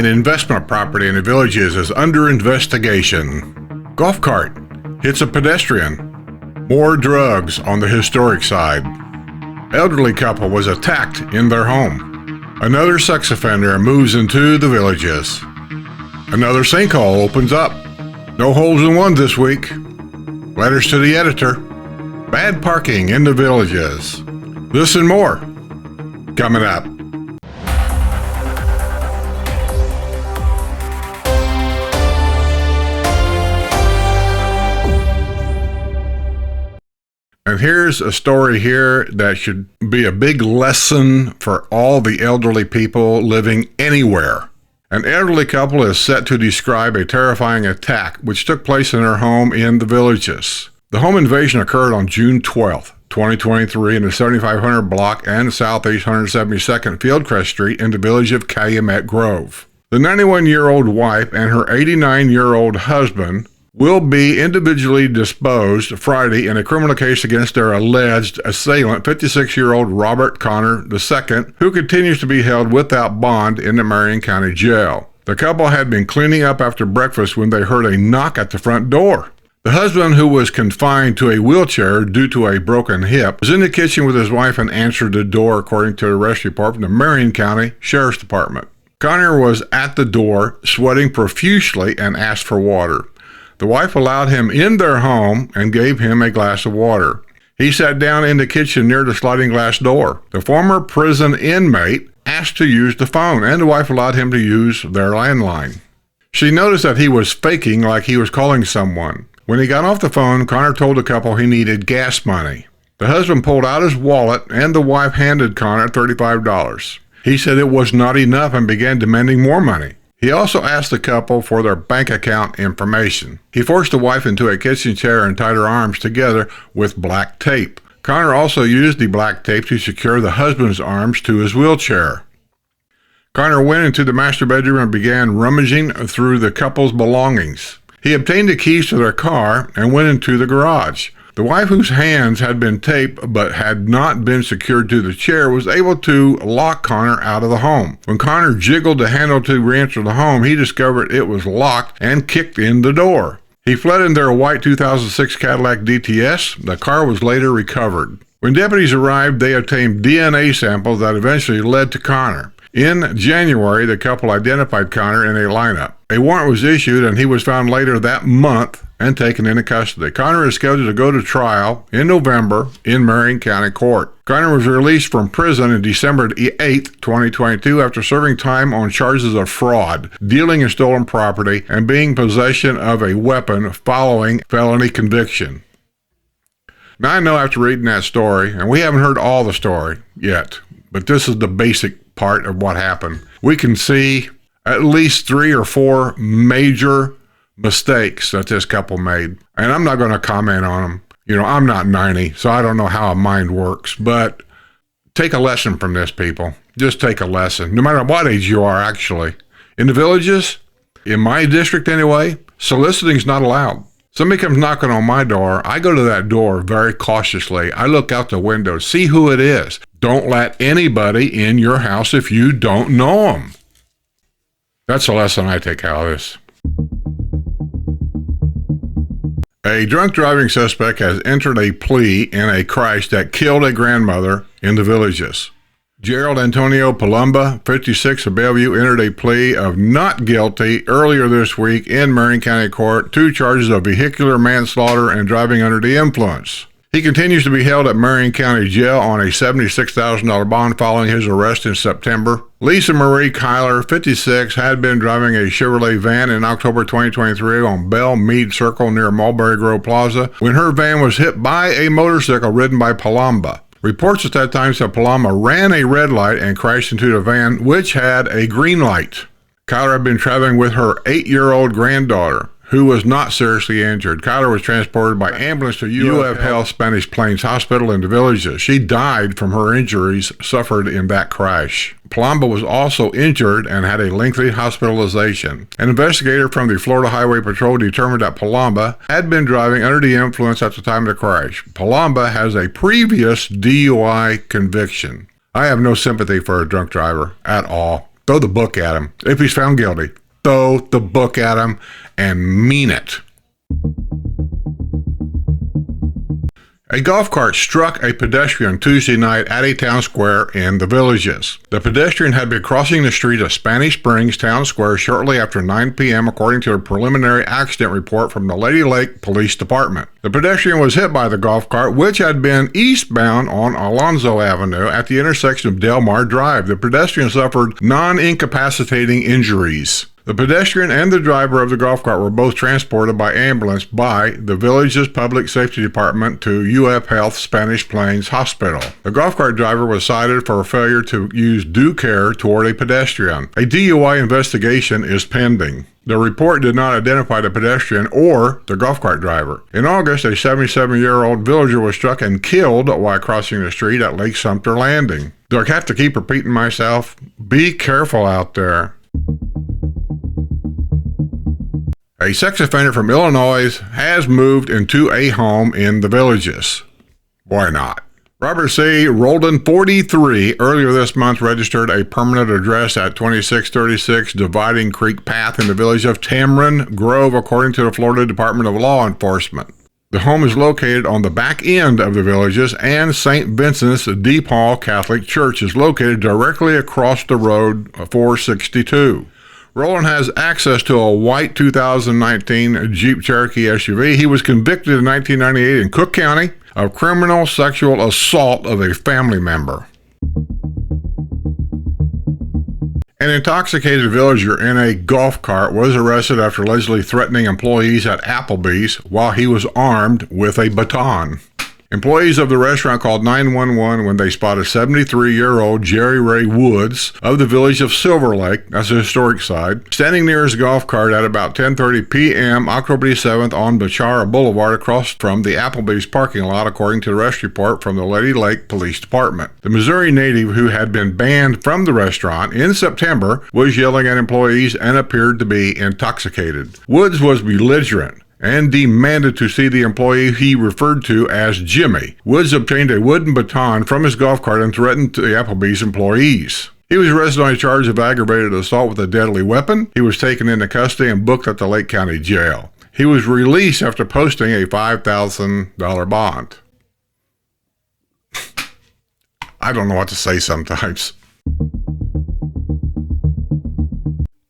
An investment property in the Villages is under investigation. Golf cart hits a pedestrian. More drugs on the historic side. Elderly couple was attacked in their home. Another sex offender moves into the Villages. Another sinkhole opens up. No holes in one this week. Letters to the editor. Bad parking in the Villages. This and more coming up. And here's a story here that should be a big lesson for all the elderly people living anywhere. An elderly couple is set to describe a terrifying attack which took place in their home in the Villages. The home invasion occurred on June 12th, 2023 in the 7500 block and Southeast 172nd Fieldcrest Street in the village of Calumet Grove. The 91-year-old wife and her 89-year-old husband will be individually disposed Friday in a criminal case against their alleged assailant, 56-year-old Robert Connor II, who continues to be held without bond in the Marion County Jail. The couple had been cleaning up after breakfast when they heard a knock at the front door. The husband, who was confined to a wheelchair due to a broken hip, was in the kitchen with his wife and answered the door, according to a arrest report from the Marion County Sheriff's Department. Connor was at the door, sweating profusely, and asked for water. The wife allowed him in their home and gave him a glass of water. He sat down in the kitchen near the sliding glass door. The former prison inmate asked to use the phone, and the wife allowed him to use their landline. She noticed that he was faking like he was calling someone. When he got off the phone, Connor told the couple he needed gas money. The husband pulled out his wallet, and the wife handed Connor $35. He said it was not enough and began demanding more money. He also asked the couple for their bank account information. He forced the wife into a kitchen chair and tied her arms together with black tape. Connor also used the black tape to secure the husband's arms to his wheelchair. Connor went into the master bedroom and began rummaging through the couple's belongings. He obtained the keys to their car and went into the garage. The wife, whose hands had been taped but had not been secured to the chair, was able to lock Connor out of the home. When Connor jiggled the handle to re-enter the home, he discovered it was locked and kicked in the door. He fled in their white 2006 Cadillac DTS. The car was later recovered. When deputies arrived, they obtained DNA samples that eventually led to Connor. In January, the couple identified Connor in a lineup. A warrant was issued, and he was found later that month and taken into custody. Connor is scheduled to go to trial in November in Marion County Court. Connor was released from prison on December 8, 2022, after serving time on charges of fraud, dealing in stolen property, and being in possession of a weapon following felony conviction. Now, I know after reading that story, and we haven't heard all the story yet, but this is the basic part of what happened. We can see at least 3 or 4 major mistakes that this couple made. And I'm not going to comment on them. You know, I'm not 90, so I don't know how a mind works. But take a lesson from this, people. Just take a lesson, no matter what age you are, actually. In the Villages, in my district anyway, soliciting is not allowed. Somebody comes knocking on my door, I go to that door very cautiously. I look out the window, see who it is. Don't let anybody in your house if you don't know them. That's the lesson I take out of this. A drunk driving suspect has entered a plea in a crash that killed a grandmother in the Villages. Gerald Antonio Palumba, 56 of Bellevue, entered a plea of not guilty earlier this week in Marion County Court, 2 charges of vehicular manslaughter and driving under the influence. He continues to be held at Marion County Jail on a $76,000 bond following his arrest in September. Lisa Marie Kyler, 56, had been driving a Chevrolet van in October 2023 on Bell Mead Circle near Mulberry Grove Plaza when her van was hit by a motorcycle ridden by Palumba. Reports at that time said Palumba ran a red light and crashed into the van, which had a green light. Kyler had been traveling with her 8-year-old granddaughter, who was not seriously injured. Kyler was transported by ambulance to UF Health Spanish Plains Hospital in the Villages. She died from her injuries suffered in that crash. Palumba was also injured and had a lengthy hospitalization. An investigator from the Florida Highway Patrol determined that Palumba had been driving under the influence at the time of the crash. Palumba has a previous DUI conviction. I have no sympathy for a drunk driver at all. throw the book at him. If he's found guilty, throw the book at him and mean it. A golf cart struck a pedestrian Tuesday night at a town square in the Villages. The pedestrian had been crossing the street of Spanish Springs Town Square shortly after 9 p.m. according to a preliminary accident report from the Lady Lake Police Department. The pedestrian was hit by the golf cart, which had been eastbound on Alonzo Avenue at the intersection of Del Mar Drive. The pedestrian suffered non-incapacitating injuries. The pedestrian and the driver of the golf cart were both transported by ambulance by the Village's Public Safety Department to UF Health Spanish Plains Hospital. The golf cart driver was cited for failure to use due care toward a pedestrian. A DUI investigation is pending. The report did not identify the pedestrian or the golf cart driver. In August, a 77-year-old villager was struck and killed while crossing the street at Lake Sumter Landing. Do I have to keep repeating myself? Be careful out there. A sex offender from Illinois has moved into a home in the Villages. Why not? Robert C. Roldan, 43, earlier this month registered a permanent address at 2636 Dividing Creek Path in the village of Tamron Grove, according to the Florida Department of Law Enforcement. The home is located on the back end of the Villages, and St. Vincent's de Paul Catholic Church is located directly across the road 462. Roland has access to a white 2019 Jeep Cherokee SUV. He was convicted in 1998 in Cook County of criminal sexual assault of a family member. An intoxicated villager in a golf cart was arrested after allegedly threatening employees at Applebee's while he was armed with a baton. Employees of the restaurant called 911 when they spotted 73-year-old Jerry Ray Woods of the village of Silver Lake, that's a historic site, standing near his golf cart at about 10:30 p.m. October 7th on Bechara Boulevard across from the Applebee's parking lot, according to the arrest report from the Lady Lake Police Department. The Missouri native, who had been banned from the restaurant in September, was yelling at employees and appeared to be intoxicated. Woods was belligerent and demanded to see the employee he referred to as Jimmy. Woods obtained a wooden baton from his golf cart and threatened the Applebee's employees. He was arrested on a charge of aggravated assault with a deadly weapon. He was taken into custody and booked at the Lake County Jail. He was released after posting a $5,000 bond. I don't know what to say sometimes.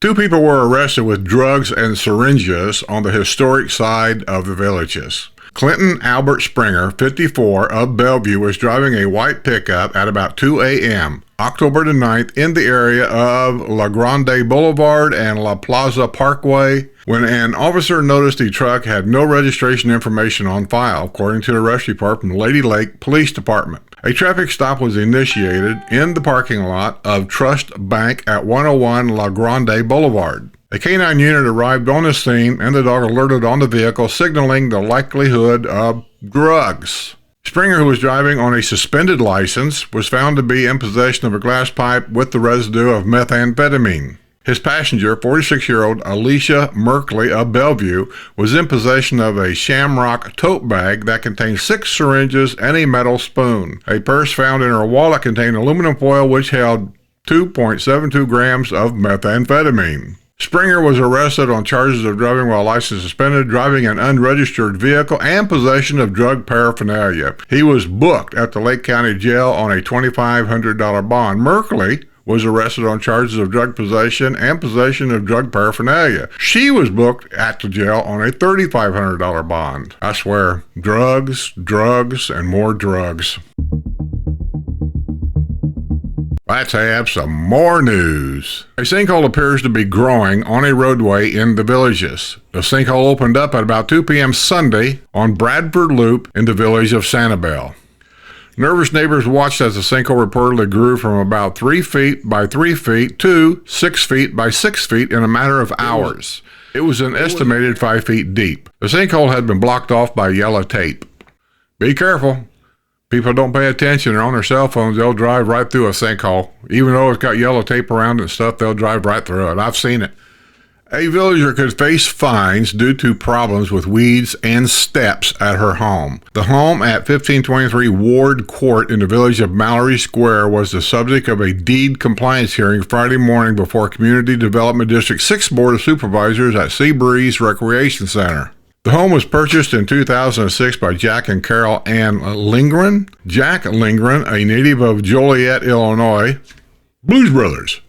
2 people were arrested with drugs and syringes on the historic side of the Villages. Clinton Albert Springer, 54, of Bellevue, was driving a white pickup at about 2 a.m. October the 9th in the area of La Grande Boulevard and La Plaza Parkway when an officer noticed the truck had no registration information on file, according to the arrest report from the Lady Lake Police Department. A traffic stop was initiated in the parking lot of Trust Bank at 101 La Grande Boulevard. A canine unit arrived on the scene and the dog alerted on the vehicle, signaling the likelihood of drugs. Springer, who was driving on a suspended license, was found to be in possession of a glass pipe with the residue of methamphetamine. His passenger, 46-year-old Alicia Merkley of Bellevue, was in possession of a shamrock tote bag that contained 6 syringes and a metal spoon. A purse found in her wallet contained aluminum foil which held 2.72 grams of methamphetamine. Springer was arrested on charges of driving while license suspended, driving an unregistered vehicle, and possession of drug paraphernalia. He was booked at the Lake County Jail on a $2,500 bond. Merkley was arrested on charges of drug possession and possession of drug paraphernalia. She was booked at the jail on a $3,500 bond. I swear, drugs, and more drugs. Let's have some more news. A sinkhole appears to be growing on a roadway in the Villages. The sinkhole opened up at about 2 p.m. Sunday on Bradford Loop in the village of Sanibel. Nervous neighbors watched as the sinkhole reportedly grew from about 3 feet by 3 feet to 6 feet by 6 feet in a matter of hours. It was an estimated 5 feet deep. The sinkhole had been blocked off by yellow tape. Be careful. People don't pay attention. They're on their cell phones. They'll drive right through a sinkhole. Even though it's got yellow tape around it and stuff, they'll drive right through it. I've seen it. A villager could face fines due to problems with weeds and steps at her home. The home at 1523 Ward Court in the village of Mallory Square was the subject of a deed compliance hearing Friday morning before Community Development District 6 Board of Supervisors at Seabreeze Recreation Center. The home was purchased in 2006 by Jack and Carol Ann Lindgren. Jack Lindgren, a native of Joliet, Illinois, Blues Brothers,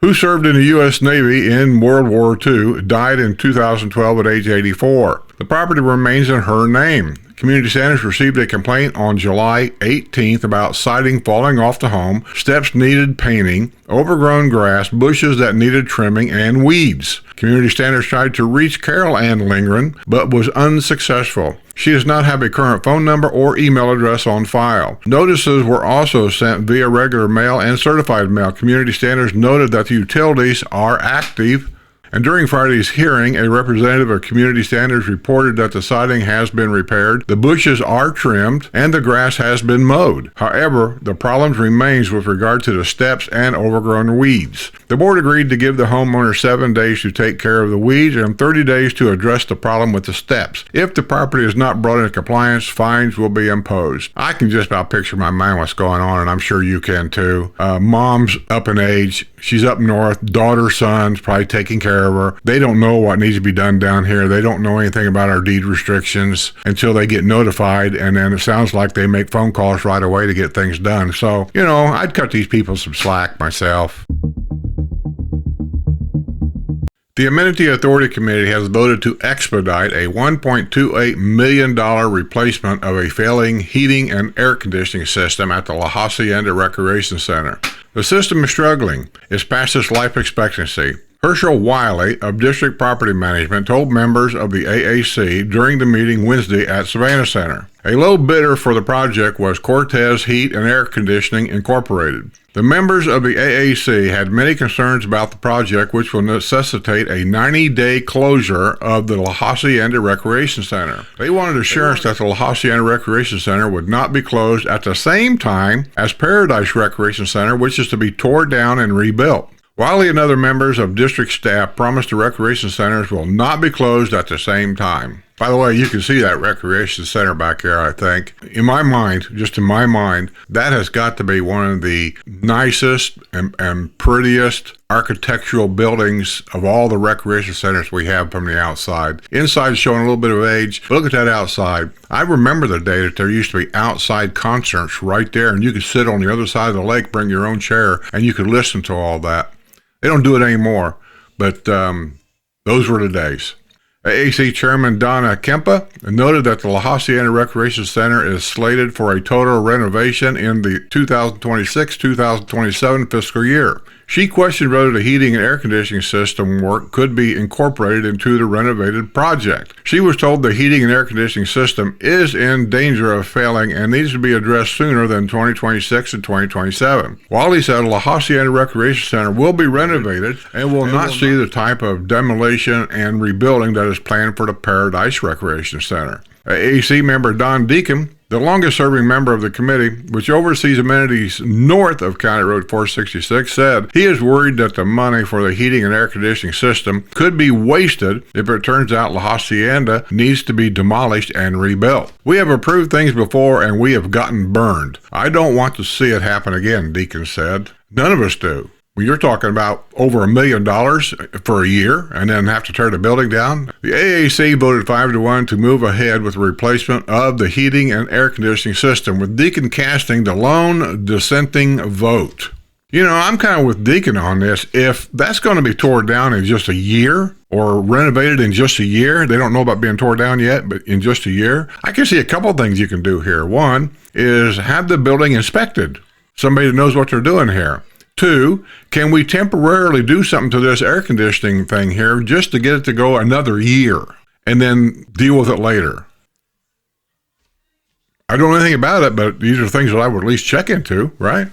who served in the U.S. Navy in World War II, died in 2012 at age 84. The property remains in her name. Community Standards received a complaint on July 18th about siding falling off the home, steps needed painting, overgrown grass, bushes that needed trimming, and weeds. Community Standards tried to reach Carol Ann Lindgren, but was unsuccessful. She does not have a current phone number or email address on file. Notices were also sent via regular mail and certified mail. Community Standards noted that the utilities are active. And during Friday's hearing, a representative of Community Standards reported that the siding has been repaired, the bushes are trimmed, and the grass has been mowed. However, the problems remains with regard to the steps and overgrown weeds. The board agreed to give the homeowner 7 days to take care of the weeds and 30 days to address the problem with the steps. If the property is not brought into compliance, fines will be imposed. I can just about picture in my mind what's going on, and I'm sure you can too. Mom's up in age. She's up north. Daughter, son's probably taking care of her. They don't know what needs to be done down here. They don't know anything about our deed restrictions until they get notified, and then it sounds like they make phone calls right away to get things done. So, I'd cut these people some slack myself. The Amenity Authority Committee has voted to expedite a $1.28 million replacement of a failing heating and air conditioning system at the La Hacienda Recreation Center. The system is struggling. It's past its life expectancy. Herschel Wiley of District Property Management told members of the AAC during the meeting Wednesday at Savannah Center. A low bidder for the project was Cortez Heat and Air Conditioning Incorporated. The members of the AAC had many concerns about the project, which will necessitate a 90-day closure of the La Hacienda Recreation Center. They wanted assurance that the La Hacienda Recreation Center would not be closed at the same time as Paradise Recreation Center, which is to be torn down and rebuilt. Wiley and other members of district staff promised the recreation centers will not be closed at the same time. By the way, you can see that recreation center back there, I think. In my mind, that has got to be one of the nicest and prettiest architectural buildings of all the recreation centers we have from the outside. Inside is showing a little bit of age. Look at that outside. I remember the day that there used to be outside concerts right there, and you could sit on the other side of the lake, bring your own chair, and you could listen to all that. They don't do it anymore, but those were the days. AAC Chairman Donna Kempa noted that the La Hacienda Recreation Center is slated for a total renovation in the 2026-2027 fiscal year. She questioned whether the heating and air conditioning system work could be incorporated into the renovated project. She was told the heating and air conditioning system is in danger of failing and needs to be addressed sooner than 2026 and 2027. Wiley said La Hacienda Recreation Center will be renovated and will not see the type of demolition and rebuilding that is planned for the Paradise Recreation Center. AAC member Don Deacon, the longest-serving member of the committee, which oversees amenities north of County Road 466, said he is worried that the money for the heating and air conditioning system could be wasted if it turns out La Hacienda needs to be demolished and rebuilt. We have approved things before and we have gotten burned. I don't want to see it happen again, Deacon said. None of us do. Well, you're talking about over $1 million for a year and then have to tear the building down. The AAC voted 5-1 to move ahead with the replacement of the heating and air conditioning system, with Deacon casting the lone dissenting vote. I'm kind of with Deacon on this. If that's going to be torn down in just a year or renovated in just a year, they don't know about being torn down yet, but in just a year, I can see a couple of things you can do here. One is have the building inspected. Somebody that knows what they're doing here. 2, can we temporarily do something to this air conditioning thing here just to get it to go another year and then deal with it later? I don't know anything about it, but these are things that I would at least check into, right?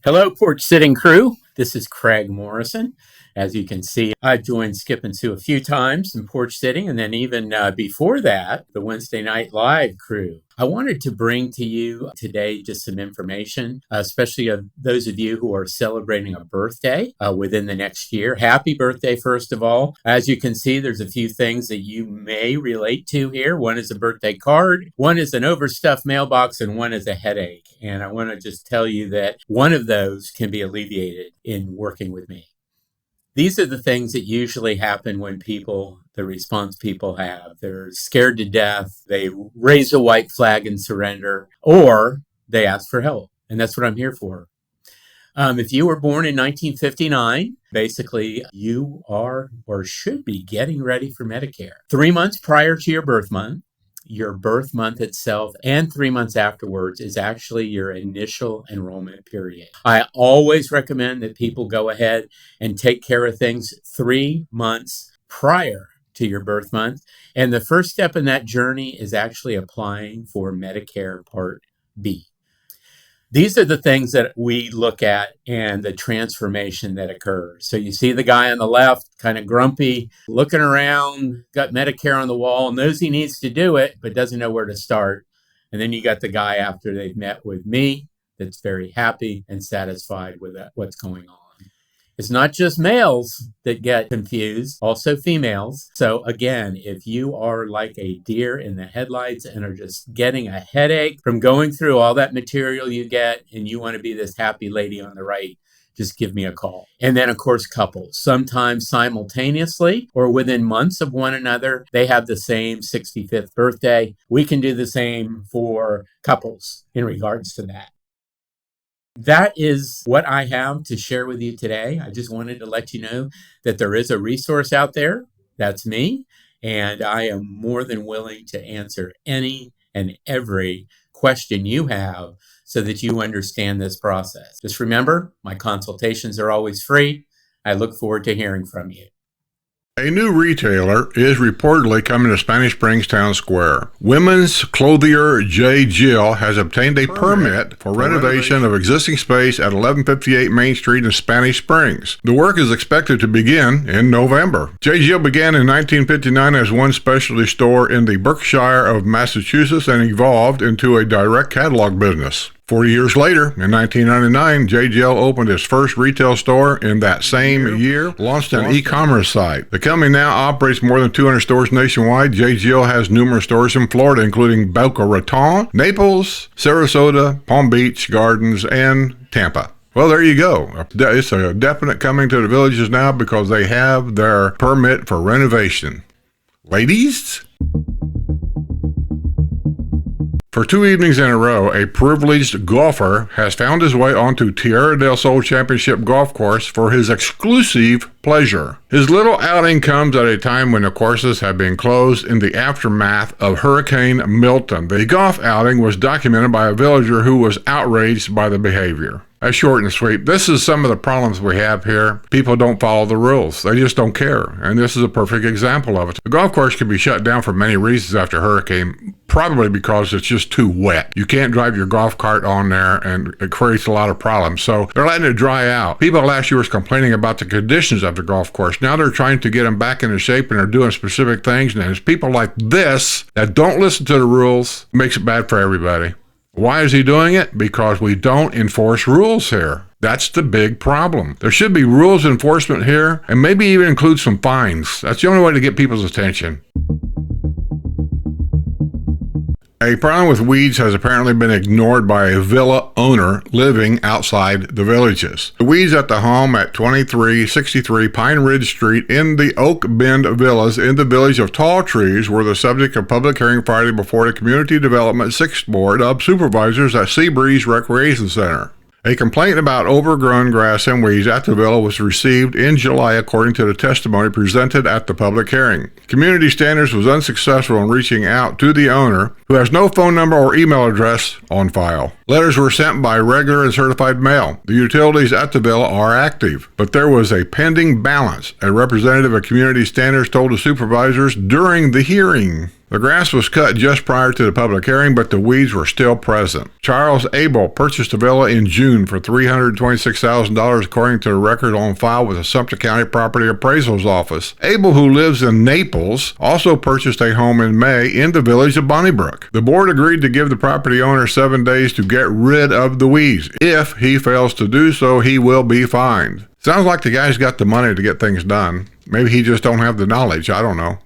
Hello, Porch Sitting crew. This is Craig Morrison. As you can see, I've joined Skip and Sue a few times in porch sitting, and then even before that, the Wednesday Night Live crew. I wanted to bring to you today just some information, especially of those of you who are celebrating a birthday within the next year. Happy birthday, first of all. As you can see, there's a few things that you may relate to here. One is a birthday card, one is an overstuffed mailbox, and one is a headache. And I want to just tell you that one of those can be alleviated in working with me. These are the things that usually happen when the response people have. They're scared to death, they raise a white flag and surrender, or they ask for help. And that's what I'm here for. If you were born in 1959, basically you are or should be getting ready for Medicare. 3 months prior to your birth month itself, and 3 months afterwards is actually your initial enrollment period. I always recommend that people go ahead and take care of things 3 months prior to your birth month. And the first step in that journey is actually applying for Medicare Part B. These are the things that we look at and the transformation that occurs. So you see the guy on the left, kind of grumpy, looking around, got Medicare on the wall, knows he needs to do it, but doesn't know where to start. And then you got the guy after they've met with me that's very happy and satisfied with what's going on. It's not just males that get confused, also females. So again, if you are like a deer in the headlights and are just getting a headache from going through all that material you get, and you want to be this happy lady on the right, just give me a call. And then, of course, couples, sometimes simultaneously or within months of one another, they have the same 65th birthday. We can do the same for couples in regards to that. That is what I have to share with you today. I just wanted to let you know that there is a resource out there. That's me. And I am more than willing to answer any and every question you have so that you understand this process. Just remember, my consultations are always free. I look forward to hearing from you. A new retailer is reportedly coming to Spanish Springs Town Square. Women's clothier J. Jill has obtained a permit for renovation of existing space at 1158 Main Street in Spanish Springs. The work is expected to begin in November. J. Jill began in 1959 as one specialty store in the Berkshire of Massachusetts and evolved into a direct catalog business. 40 years later, in 1999, J.Jill opened its first retail store in that same year, launched an e-commerce site. The company now operates more than 200 stores nationwide. J.Jill has numerous stores in Florida, including Boca Raton, Naples, Sarasota, Palm Beach Gardens, and Tampa. Well, there you go. It's a definite coming to the villages now because they have their permit for renovation. Ladies? For 2 evenings in a row, a privileged golfer has found his way onto Tierra del Sol Championship Golf Course for his exclusive pleasure. His little outing comes at a time when the courses have been closed in the aftermath of Hurricane Milton. The golf outing was documented by a villager who was outraged by the behavior. That's short and sweet. This is some of the problems we have here. People don't follow the rules. They just don't care. And this is a perfect example of it. The golf course can be shut down for many reasons after a hurricane, probably because it's just too wet. You can't drive your golf cart on there and it creates a lot of problems. So they're letting it dry out. People last year was complaining about the conditions of the golf course. Now they're trying to get them back into shape and they're doing specific things. And it's people like this that don't listen to the rules, makes it bad for everybody. Why is he doing it? Because we don't enforce rules here. That's the big problem. There should be rules enforcement here and maybe even include some fines. That's the only way to get people's attention. A problem with weeds has apparently been ignored by a villa owner living outside the villages. The weeds at the home at 2363 Pine Ridge Street in the Oak Bend Villas in the village of Tall Trees were the subject of public hearing Friday before the Community Development 6th Board of Supervisors at Seabreeze Recreation Center. A complaint about overgrown grass and weeds at the villa was received in July according to the testimony presented at the public hearing. Community Standards was unsuccessful in reaching out to the owner, who has no phone number or email address on file. Letters were sent by regular and certified mail. The utilities at the villa are active, but there was a pending balance, a representative of Community Standards told the supervisors during the hearing. The grass was cut just prior to the public hearing, but the weeds were still present. Charles Abel purchased the villa in June for $326,000, according to the record on file with the Sumter County Property Appraisal's Office. Abel, who lives in Naples, also purchased a home in May in the village of Bonnybrook. The board agreed to give the property owner 7 days to get rid of the weeds. If he fails to do so, he will be fined. Sounds like the guy's got the money to get things done. Maybe he just don't have the knowledge. I don't know.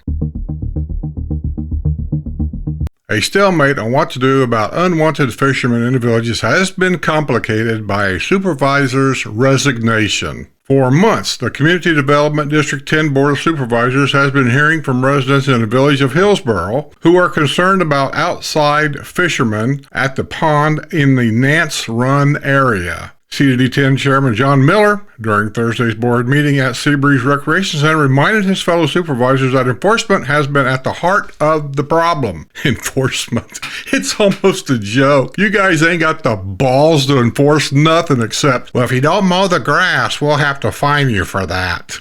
A stalemate on what to do about unwanted fishermen in the villages has been complicated by a supervisor's resignation. For months, the Community Development District 10 Board of Supervisors has been hearing from residents in the village of Hillsboro who are concerned about outside fishermen at the pond in the Nance Run area. CDD-10 Chairman John Miller, during Thursday's board meeting at Seabreeze Recreation Center, reminded his fellow supervisors that enforcement has been at the heart of the problem. Enforcement. It's almost a joke. You guys ain't got the balls to enforce nothing except, well, if you don't mow the grass, we'll have to fine you for that.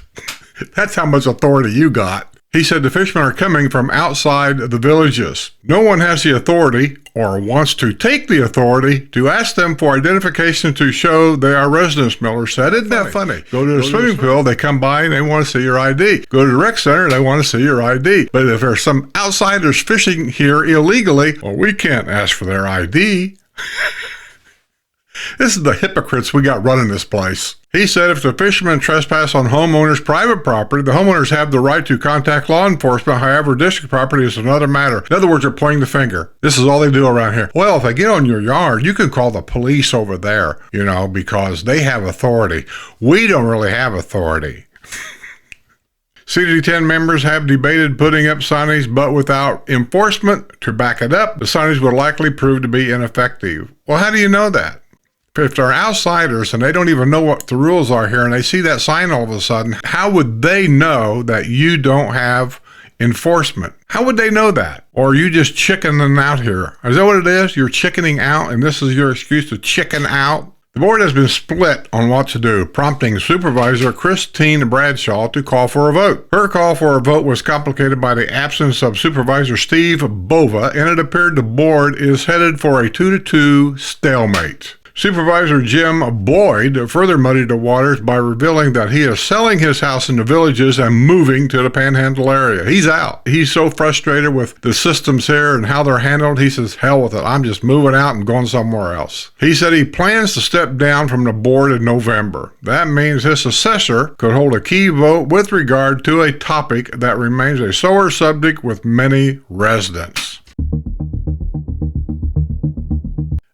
That's how much authority you got. He said the fishermen are coming from outside the villages. No one has the authority, or wants to take the authority, to ask them for identification to show they are residents, Miller said. Isn't that funny? Go to the swimming pool, they come by and they want to see your ID. Go to the rec center, they want to see your ID. But if there's some outsiders fishing here illegally, well, we can't ask for their ID. This is the hypocrites we got running this place. He said if the fishermen trespass on homeowners' private property, the homeowners have the right to contact law enforcement. However, district property is another matter. In other words, they're pointing the finger. This is all they do around here. Well, if they get on your yard, you can call the police over there, because they have authority. We don't really have authority. CDD-10 members have debated putting up signage, but without enforcement to back it up, the signage would likely prove to be ineffective. Well, how do you know that? If they're outsiders and they don't even know what the rules are here and they see that sign all of a sudden, how would they know that you don't have enforcement? How would they know that? Or are you just chickening out here? Is that what it is? You're chickening out and this is your excuse to chicken out? The board has been split on what to do, prompting Supervisor Christine Bradshaw to call for a vote. Her call for a vote was complicated by the absence of Supervisor Steve Bova, and it appeared the board is headed for a 2-2 stalemate. Supervisor Jim Boyd further muddied the waters by revealing that he is selling his house in the villages and moving to the Panhandle area. He's out. He's so frustrated with the systems here and how they're handled, he says, hell with it. I'm just moving out and going somewhere else. He said he plans to step down from the board in November. That means his successor could hold a key vote with regard to a topic that remains a sore subject with many residents.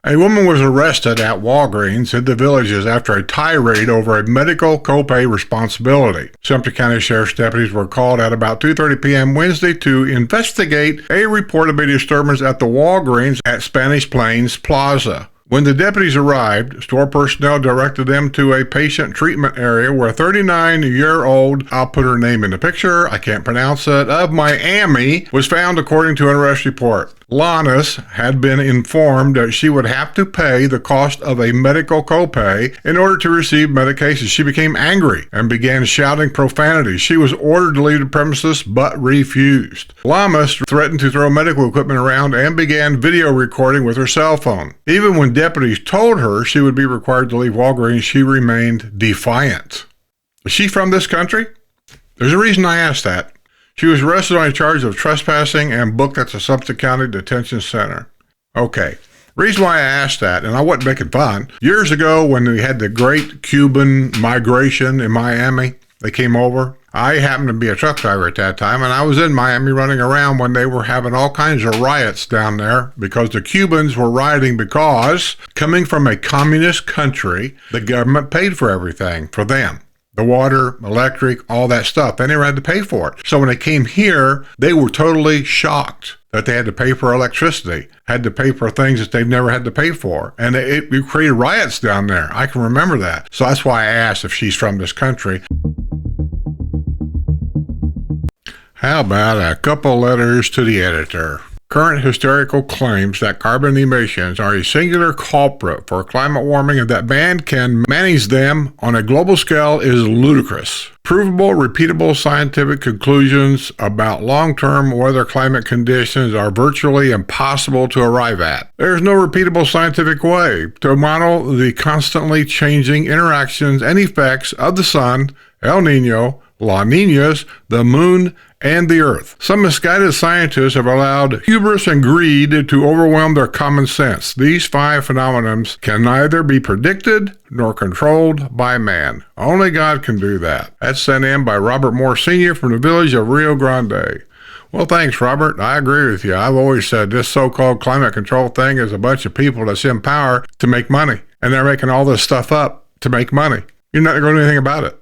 A woman was arrested at Walgreens in the villages after a tirade over a medical copay responsibility. Sumter County Sheriff's deputies were called at about 2:30 p.m. Wednesday to investigate a reported disturbance at the Walgreens at Spanish Plains Plaza. When the deputies arrived, store personnel directed them to a patient treatment area where 39-year-old, I'll put her name in the picture, I can't pronounce it, of Miami, was found according to an arrest report. Lannis had been informed that she would have to pay the cost of a medical copay in order to receive medication. She became angry and began shouting profanity. She was ordered to leave the premises but refused. Lannis threatened to throw medical equipment around and began video recording with her cell phone. Even when deputies told her she would be required to leave Walgreens, she remained defiant. Is she from this country? There's a reason I asked that. She was arrested on a charge of trespassing and booked at the Sumter County Detention Center. Okay, reason why I asked that, and I wasn't making fun, years ago when we had the great Cuban migration in Miami, they came over. I happened to be a truck driver at that time, and I was in Miami running around when they were having all kinds of riots down there because the Cubans were rioting because, coming from a communist country, the government paid for everything for them. The water, electric, all that stuff. They never had to pay for it. So when they came here, they were totally shocked that they had to pay for electricity, had to pay for things that they've never had to pay for. And it created riots down there. I can remember that. So that's why I asked if she's from this country. How about a couple letters to the editor? Current hysterical claims that carbon emissions are a singular culprit for climate warming and that man can manage them on a global scale is ludicrous. Provable, repeatable scientific conclusions about long-term weather climate conditions are virtually impossible to arrive at. There's no repeatable scientific way to model the constantly changing interactions and effects of the sun, El Nino, La Niñas, the moon, and the earth. Some misguided scientists have allowed hubris and greed to overwhelm their common sense. These 5 phenomena can neither be predicted nor controlled by man. Only God can do that. That's sent in by Robert Moore Sr. from the village of Rio Grande. Well, thanks, Robert. I agree with you. I've always said this so-called climate control thing is a bunch of people that's in power to make money. And they're making all this stuff up to make money. You're not going to do anything about it.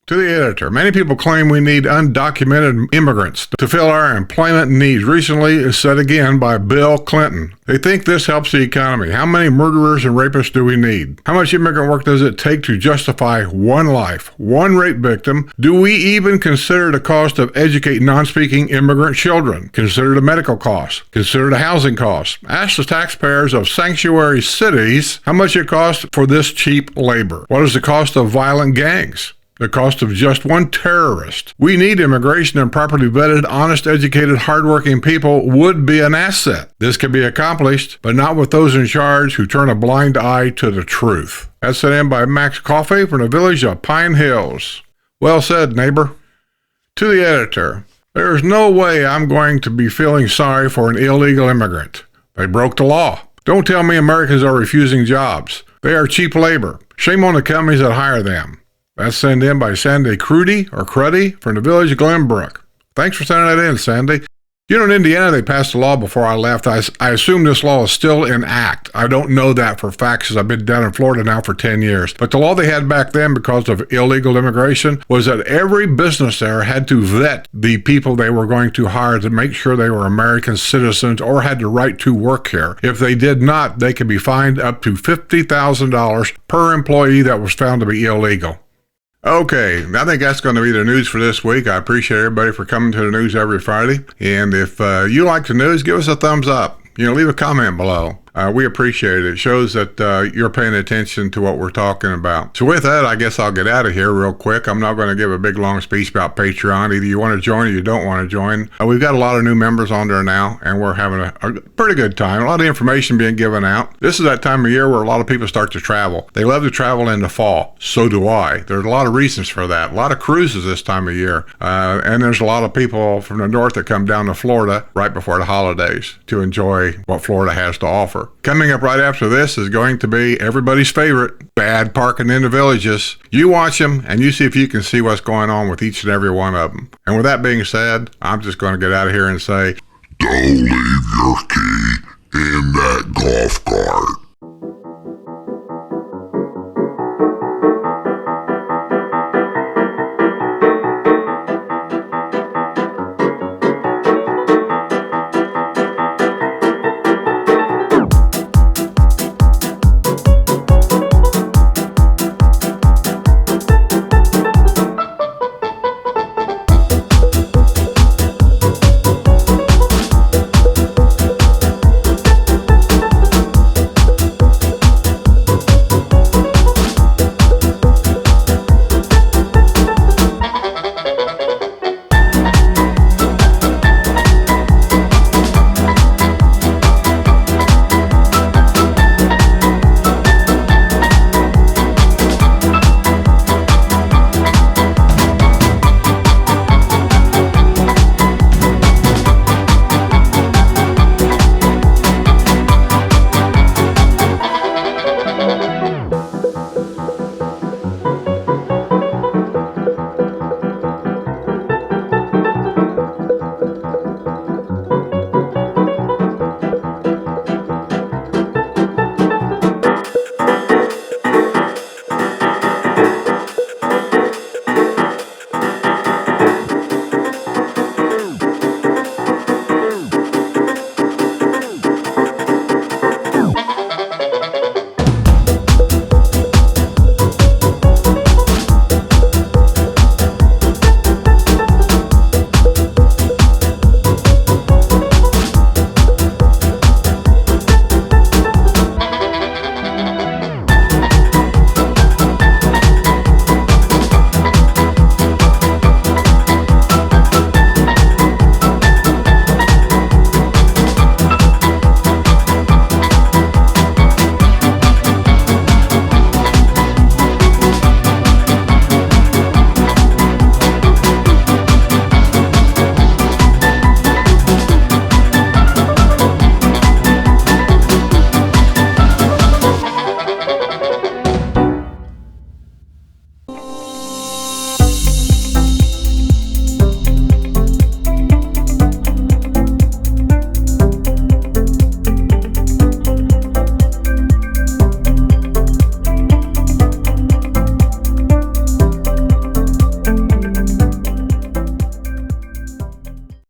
To the editor, many people claim we need undocumented immigrants to fill our employment needs. Recently said again by Bill Clinton. They think this helps the economy. How many murderers and rapists do we need? How much immigrant work does it take to justify one life, one rape victim? Do we even consider the cost of educating non-speaking immigrant children? Consider the medical costs. Consider the housing costs. Ask the taxpayers of sanctuary cities how much it costs for this cheap labor. What is the cost of violent gangs? The cost of just one terrorist. We need immigration, and properly vetted, honest, educated, hardworking people would be an asset. This can be accomplished, but not with those in charge who turn a blind eye to the truth. That's sent in by Max Coffey from the village of Pine Hills. Well said, neighbor. To the editor, there is no way I'm going to be feeling sorry for an illegal immigrant. They broke the law. Don't tell me Americans are refusing jobs. They are cheap labor. Shame on the companies that hire them. That's sent in by Sandy Cruddy from the village of Glenbrook. Thanks for sending that in, Sandy. You know, in Indiana, they passed a law before I left. I assume this law is still in act. I don't know that for facts because I've been down in Florida now for 10 years. But the law they had back then because of illegal immigration was that every business there had to vet the people they were going to hire to make sure they were American citizens or had the right to work here. If they did not, they could be fined up to $50,000 per employee that was found to be illegal. Okay, I think that's going to be the news for this week. I appreciate everybody for coming to the news every Friday. And if you like the news, give us a thumbs up. Leave a comment below. We appreciate it. It shows that you're paying attention to what we're talking about. So with that, I guess I'll get out of here real quick. I'm not going to give a big long speech about Patreon. Either you want to join or you don't want to join. We've got a lot of new members on there now, and we're having a pretty good time. A lot of information being given out. This is that time of year where a lot of people start to travel. They love to travel in the fall. So do I. There's a lot of reasons for that. A lot of cruises this time of year. And there's a lot of people from the north that come down to Florida right before the holidays to enjoy what Florida has to offer. Coming up right after this is going to be everybody's favorite, bad parking in the villages. You watch them and you see if you can see what's going on with each and every one of them. And with that being said, I'm just going to get out of here and say, don't leave your key in that golf cart.